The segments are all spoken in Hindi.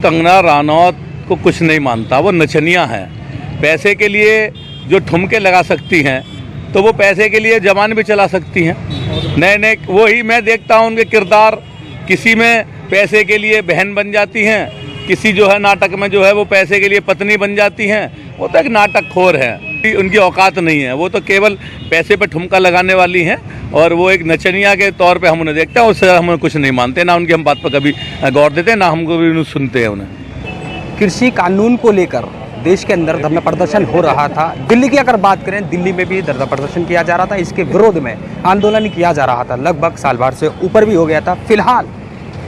कंगना रनौत को कुछ नहीं मानता, वो नचनिया है। पैसे के लिए जो ठुमके लगा सकती हैं तो वो पैसे के लिए जबान भी चला सकती हैं। नए नए वही मैं देखता हूँ उनके किरदार, किसी में पैसे के लिए बहन बन जाती हैं, किसी जो है नाटक में जो है वो पैसे के लिए पत्नी बन जाती हैं। वो तो एक नाटक खोर है, उनकी औकात नहीं है, वो तो केवल पैसे पे ठुमका लगाने वाली हैं और वो एक नचनिया के तौर पे हम उन्हें देखते हैं। उससे हम कुछ नहीं मानते, ना उनकी हम बात पर कभी गौर देते हैं, ना हम कभी सुनते हैं उन्हें। कृषि कानून को लेकर देश के अंदर धरना प्रदर्शन हो रहा था। दिल्ली की अगर बात करें, दिल्ली में भी धरना प्रदर्शन किया जा रहा था, इसके विरोध में आंदोलन किया जा रहा था। लगभग साल भर से ऊपर भी हो गया था। फिलहाल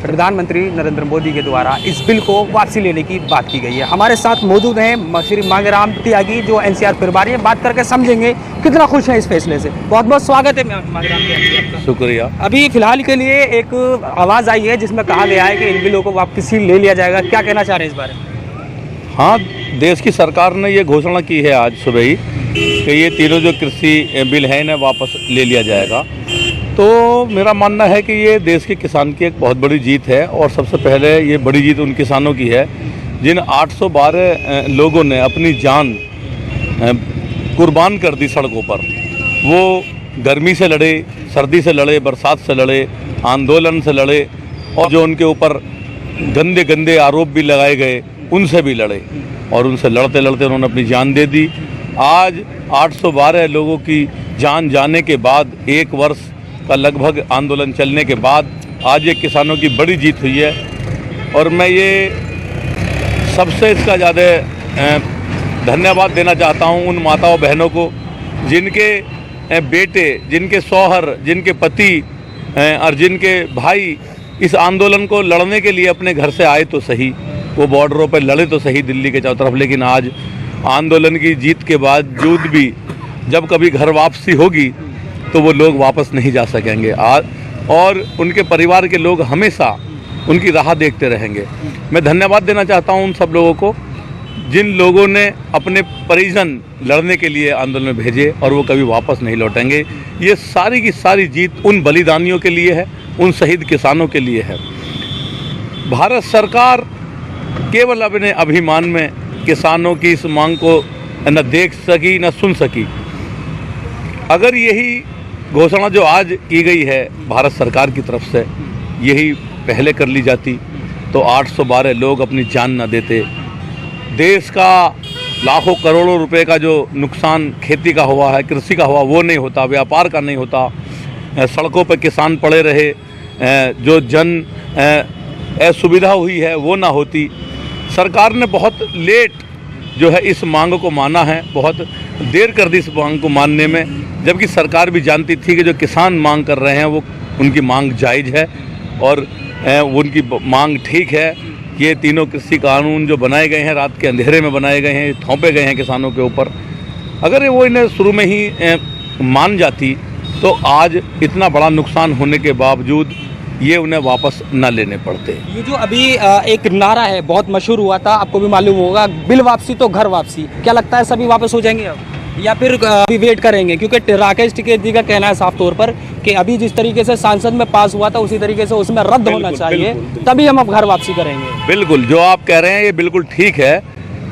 प्रधानमंत्री नरेंद्र मोदी के द्वारा इस बिल को वापसी लेने की बात की गई है। हमारे साथ मौजूद हैं श्री मांगेराम त्यागी, जो एनसीआर प्रभारी हैं। बात करके समझेंगे कितना खुश हैं इस फैसले से। बहुत बहुत स्वागत है मांगेराम त्यागी आपका। शुक्रिया। अभी फिलहाल के लिए एक आवाज़ आई है जिसमें कहा गया है कि इन बिलों को वापसी ले लिया जाएगा, क्या कहना चाह रहे हैं इस बारे में? हाँ, देश की सरकार ने ये घोषणा की है आज सुबह ही कि ये तीनों जो कृषि बिल हैं इन्हें वापस ले लिया जाएगा। तो मेरा मानना है कि ये देश के किसान की एक बहुत बड़ी जीत है और सबसे पहले ये बड़ी जीत उन किसानों की है जिन 812 लोगों ने अपनी जान कुर्बान कर दी सड़कों पर। वो गर्मी से लड़े, सर्दी से लड़े, बरसात से लड़े, आंदोलन से लड़े और जो उनके ऊपर गंदे गंदे आरोप भी लगाए गए उनसे भी लड़े और उनसे लड़ते लड़ते उन्होंने अपनी जान दे दी। आज 812 लोगों की जान जाने के बाद, एक वर्ष का लगभग आंदोलन चलने के बाद आज ये किसानों की बड़ी जीत हुई है। और मैं ये सबसे इसका ज़्यादा धन्यवाद देना चाहता हूँ उन माताओं बहनों को जिनके बेटे, जिनके शौहर, जिनके पति और जिनके भाई इस आंदोलन को लड़ने के लिए अपने घर से आए तो सही, वो बॉर्डरों पर लड़े तो सही दिल्ली के चारों तरफ, लेकिन आज आंदोलन की जीत के बावजूद भी जब कभी घर वापसी होगी तो वो लोग वापस नहीं जा सकेंगे और उनके परिवार के लोग हमेशा उनकी राह देखते रहेंगे। मैं धन्यवाद देना चाहता हूँ उन सब लोगों को जिन लोगों ने अपने परिजन लड़ने के लिए आंदोलन में भेजे और वो कभी वापस नहीं लौटेंगे। ये सारी की सारी जीत उन बलिदानियों के लिए है, उन शहीद किसानों के लिए है। भारत सरकार केवल अपने अभिमान में किसानों की इस मांग को न देख सकी न सुन सकी। अगर यही घोषणा जो आज की गई है भारत सरकार की तरफ से यही पहले कर ली जाती तो 812 लोग अपनी जान न देते। देश का लाखों करोड़ों रुपए का जो नुकसान खेती का हुआ है, कृषि का हुआ, वो नहीं होता, व्यापार का नहीं होता, सड़कों पर किसान पड़े रहे, जो जन असुविधा हुई है वो ना होती। सरकार ने बहुत लेट जो है इस मांग को माना है, बहुत देर कर दी इस मांग को मानने में, जबकि सरकार भी जानती थी कि जो किसान मांग कर रहे हैं वो उनकी मांग जायज़ है और उनकी मांग ठीक है। ये तीनों कृषि कानून जो बनाए गए हैं, रात के अंधेरे में बनाए गए हैं, थोपे गए हैं किसानों के ऊपर, अगर वो इन्हें शुरू में ही मान जाती तो आज इतना बड़ा नुकसान होने के बावजूद ये उन्हें वापस न लेने पड़ते। ये जो अभी एक नारा है बहुत मशहूर हुआ था, आपको भी मालूम होगा, बिल वापसी तो घर वापसी, क्या लगता है सभी वापस हो जाएंगे अब या फिर अभी वेट करेंगे? क्योंकि राकेश टिकैत जी का कहना है साफ तौर पर कि अभी जिस तरीके से सांसद में पास हुआ था उसी तरीके से उसमें रद्द होना चाहिए, तभी हम अब घर वापसी करेंगे। बिल्कुल, जो आप कह रहे हैं ये बिल्कुल ठीक है।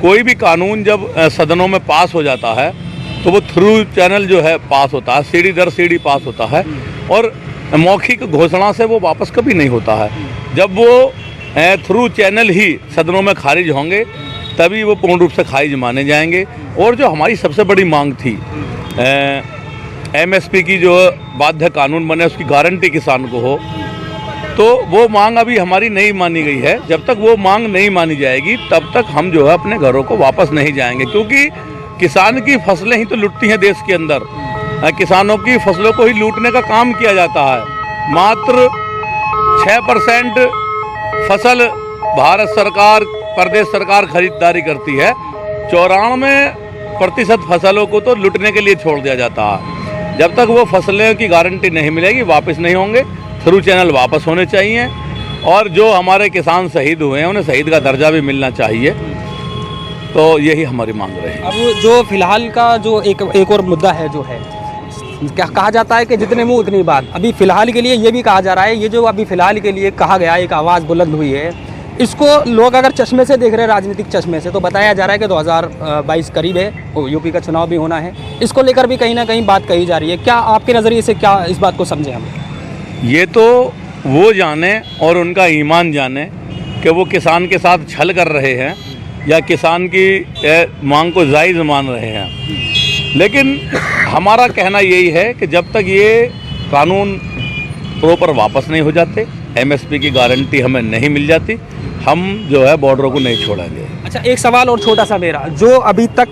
कोई भी कानून जब सदनों में पास हो जाता है तो वो थ्रू चैनल जो है पास होता है, सीढ़ी दर सीढ़ी पास होता है और मौखिक घोषणा से वो वापस कभी नहीं होता है। जब वो थ्रू चैनल ही सदनों में खारिज होंगे तभी वो पूर्ण रूप से खारिज माने जाएंगे। और जो हमारी सबसे बड़ी मांग थी MSP की, जो बाध्य कानून बने उसकी गारंटी किसान को हो, तो वो मांग अभी हमारी नहीं मानी गई है। जब तक वो मांग नहीं मानी जाएगी तब तक हम जो है अपने घरों को वापस नहीं जाएंगे, क्योंकि किसान की फसलें ही तो लुटती हैं देश के अंदर। किसानों की फसलों को ही लूटने का काम किया जाता है। मात्र 6% फसल भारत सरकार, प्रदेश सरकार खरीदारी करती है, 94% फसलों को तो लूटने के लिए छोड़ दिया जाता है। जब तक वो फसलें की गारंटी नहीं मिलेगी वापस नहीं होंगे, थ्रू चैनल वापस होने चाहिए और जो हमारे किसान शहीद हुए हैं उन्हें शहीद का दर्जा भी मिलना चाहिए। तो यही हमारी मांग रही। अब जो फिलहाल का जो एक और मुद्दा है, जो है क्या कहा जाता है कि जितने मुंह उतनी बात। अभी फिलहाल के लिए ये भी कहा जा रहा है, ये जो अभी फिलहाल के लिए कहा गया, एक आवाज़ बुलंद हुई है इसको लोग अगर चश्मे से देख रहे हैं, राजनीतिक चश्मे से, तो बताया जा रहा है कि 2022 करीब है, यूपी का चुनाव भी होना है, इसको लेकर भी कहीं ना कहीं बात कही जा रही है। क्या आपके नज़रिए से क्या इस बात को समझे हम? ये तो वो जाने और उनका ईमान जाने कि वो किसान के साथ छल कर रहे हैं या किसान की मांग को जायज़ मान रहे हैं। लेकिन हमारा कहना यही है कि जब तक ये कानून प्रॉपर वापस नहीं हो जाते, एमएसपी की गारंटी हमें नहीं मिल जाती, हम जो है बॉर्डरों को नहीं छोड़ेंगे। अच्छा, एक सवाल और छोटा सा मेरा, जो अभी तक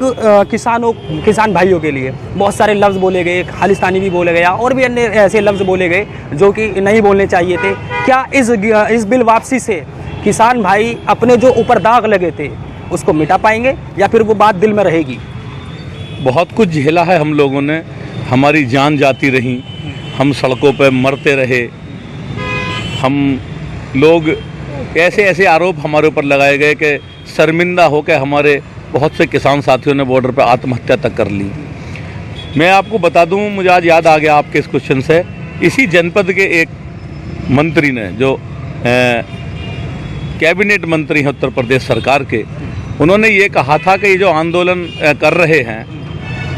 किसान भाइयों के लिए बहुत सारे लफ्ज़ बोले गए, खालिस्तानी भी बोले गया और भी अन्य ऐसे लफ्ज़ बोले गए जो कि नहीं बोलने चाहिए थे, क्या इस बिल वापसी से किसान भाई अपने जो ऊपर दाग लगे थे उसको मिटा पाएंगे या फिर वो बात दिल में रहेगी? बहुत कुछ झेला है हम लोगों ने, हमारी जान जाती रही, हम सड़कों पर मरते रहे, हम लोग ऐसे ऐसे आरोप हमारे ऊपर लगाए गए कि शर्मिंदा होकर हमारे बहुत से किसान साथियों ने बॉर्डर पर आत्महत्या तक कर ली। मैं आपको बता दूं, मुझे आज याद आ गया आपके इस क्वेश्चन से, इसी जनपद के एक मंत्री ने जो कैबिनेट मंत्री हैं उत्तर प्रदेश सरकार के, उन्होंने ये कहा था कि ये जो आंदोलन कर रहे हैं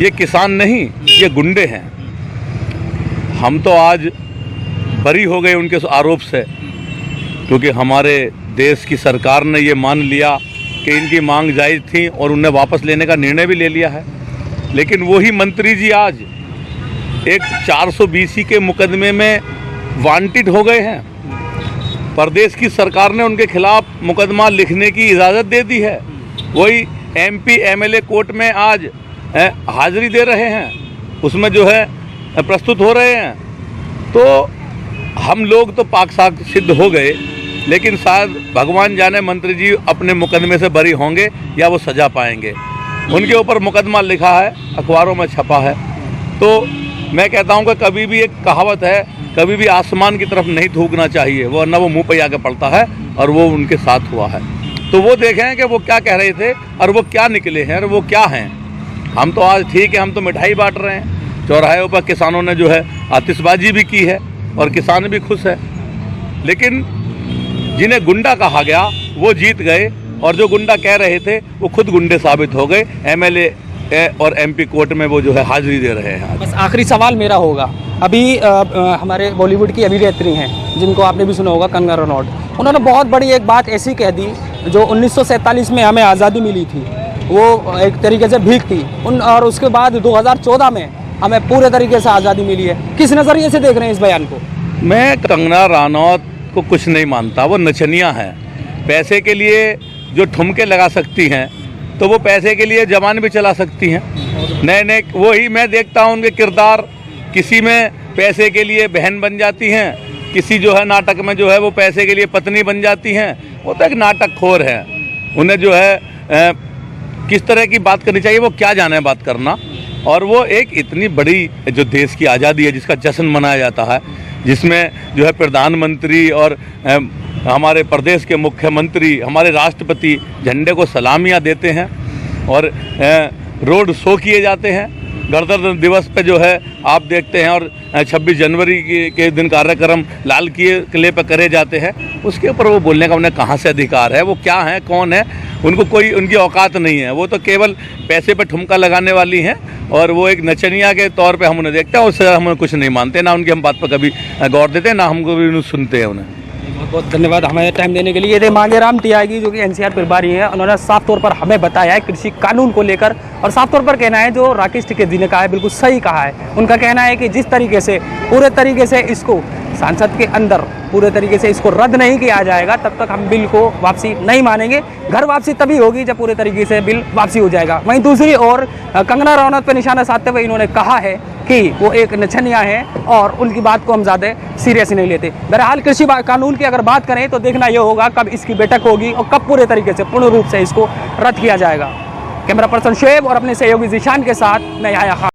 ये किसान नहीं, ये गुंडे हैं। हम तो आज बरी हो गए उनके आरोप से, क्योंकि हमारे देश की सरकार ने ये मान लिया कि इनकी मांग जायज़ थी और उन्हें वापस लेने का निर्णय भी ले लिया है। लेकिन वही मंत्री जी आज एक 420 के मुकदमे में वांटेड हो गए हैं। प्रदेश की सरकार ने उनके खिलाफ मुकदमा लिखने की इजाज़त दे दी है। वही एमपी एमएलए कोर्ट में आज हाजिरी दे रहे हैं, उसमें जो है प्रस्तुत हो रहे हैं। तो हम लोग तो पाक साक सिद्ध हो गए, लेकिन शायद भगवान जाने मंत्री जी अपने मुकदमे से बरी होंगे या वो सजा पाएंगे। उनके ऊपर मुकदमा लिखा है, अखबारों में छपा है। तो मैं कहता हूं कि कभी भी एक कहावत है, कभी भी आसमान की तरफ नहीं थूकना चाहिए, वो ना वो मुंह पे आके पड़ता है, और वो उनके साथ हुआ है। तो वो देखें कि वो क्या कह रहे थे और वो क्या निकले हैं और वो क्या हैं। हम तो आज ठीक है, हम तो मिठाई बांट रहे हैं, चौराहे पर किसानों ने जो है आतिशबाजी भी की है और किसान भी खुश है। लेकिन जिन्हें गुंडा कहा गया वो जीत गए, और जो गुंडा कह रहे थे वो खुद गुंडे साबित हो गए। एमएलए और एमपी कोर्ट में वो जो है हाजिरी दे रहे हैं। बस आखिरी सवाल मेरा होगा, अभी हमारे बॉलीवुड की अभिनेत्री हैं जिनको आपने भी सुना होगा, कंगना रनौत, उन्होंने बहुत बड़ी एक बात ऐसी कह दी, जो 1947 में हमें आज़ादी मिली थी वो एक तरीके से भीख थी, और उसके बाद 2014 में हमें पूरे तरीके से आज़ादी मिली है। किस नज़रिए से देख रहे हैं इस बयान को? मैं कंगना रनौत को कुछ नहीं मानता, वो नचनिया है। पैसे के लिए जो ठुमके लगा सकती हैं तो वो पैसे के लिए जबान भी चला सकती हैं। नए नए वही मैं देखता हूँ उनके किरदार, किसी में पैसे के लिए बहन बन जाती हैं, किसी जो है नाटक में जो है वो पैसे के लिए पत्नी बन जाती हैं। वो तो एक नाटकखोर है, उन्हें जो है किस तरह की बात करनी चाहिए वो क्या जाने बात करना। और वो एक इतनी बड़ी जो देश की आज़ादी है जिसका जश्न मनाया जाता है, जिसमें जो है प्रधानमंत्री और हमारे प्रदेश के मुख्यमंत्री, हमारे राष्ट्रपति झंडे को सलामियां देते हैं और रोड शो किए जाते हैं। गणतंत्र दिवस पे जो है आप देखते हैं, और 26 जनवरी के दिन कार्यक्रम लाल किले पर करे जाते हैं। उसके ऊपर वो बोलने का उन्हें कहाँ से अधिकार है? वो क्या है, कौन है? उनको कोई उनकी औकात नहीं है। वो तो केवल पैसे पे ठुमका लगाने वाली हैं, और वो एक नचनिया के तौर पे हम उन्हें देखते हैं। उससे हम कुछ नहीं मानते, ना उनकी हम बात पर कभी गौर देते हैं, ना हम कभी सुनते हैं उन्हें। बहुत बहुत धन्यवाद हमें टाइम देने के लिए। ये थे मांगेराम तियागी, जो कि एनसीआर प्रभारी हैं। उन्होंने साफ तौर पर हमें बताया है कृषि कानून को लेकर, और साफ तौर पर कहना है जो राकेश टिकैत ने कहा है बिल्कुल सही कहा है। उनका कहना है कि जिस तरीके से पूरे तरीके से इसको संसद के अंदर पूरे तरीके से इसको रद्द नहीं किया जाएगा, तब तक हम बिल को वापसी नहीं मानेंगे। घर वापसी तभी होगी जब पूरे तरीके से बिल वापसी हो जाएगा। वहीं दूसरी ओर कंगना रनौत पर निशाना साधते हुए इन्होंने कहा है कि वो एक नचनिया है और उनकी बात को हम ज़्यादा सीरियस नहीं लेते। बहरहाल कृषि कानून की अगर बात करें तो देखना ये होगा कब इसकी बैठक होगी और कब पूरे तरीके से पूर्ण रूप से इसको रद्द किया जाएगा। कैमरा पर्सन शुएब और अपने सहयोगी ज़ीशान के साथ मैं याया खान।